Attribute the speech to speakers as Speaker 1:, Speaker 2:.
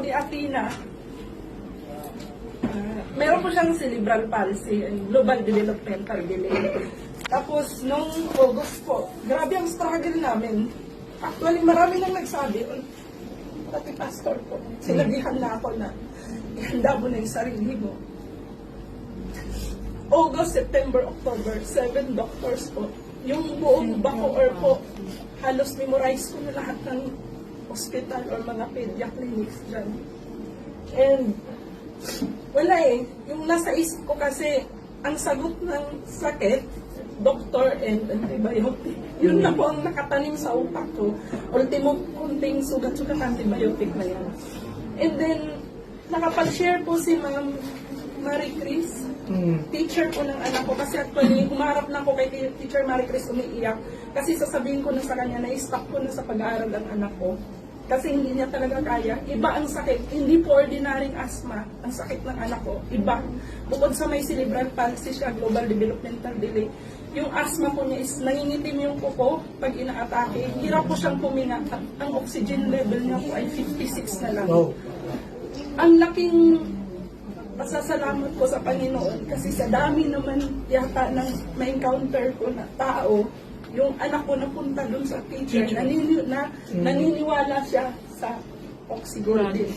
Speaker 1: ni Athena, meron po siyang cerebral palsy and global developmental delay. Tapos, nung August po, grabe ang struggle namin. Actually, marami nang nagsabi, pati pastor po, sinabihan na ako na ihanda mo na yung sarili mo. August, September, October, 7 doctors po. Yung buong Bacoor po, halos memorize ko na lahat ng hospital or mga pedia clinics dyan. And wala yung nasa isip ko kasi ang sagot ng sakit, doctor and antibiotic. Yun na po ang nakatanim sa utak ko. Ultimo, kunting sugat-sugat antibiotic na yun. And then, nakapag-share po si Ma'am Marie Chris, teacher po ng anak ko, kasi actually humarap na ako kay Teacher Marie Chris, umiiyak kasi sasabihin ko na sa kanya na i-stop ko na sa pag-aaral ang anak ko kasi hindi niya talaga kaya. Iba ang sakit, hindi po ordinaryong asthma ang sakit ng anak ko, iba. Bukod sa may cerebral palsy siya, global developmental delay, yung asthma po niya is nangingitim yung kuko pag ina-atake, hirap po siyang puminga at ang oxygen level niya po ay 56 na lang. Ang laking pasasalamat ko sa Panginoon kasi sa dami naman yata ng ma-encounter ko na tao, yung anak ko napunta dun sa teacher, naniniwala siya sa oxygen.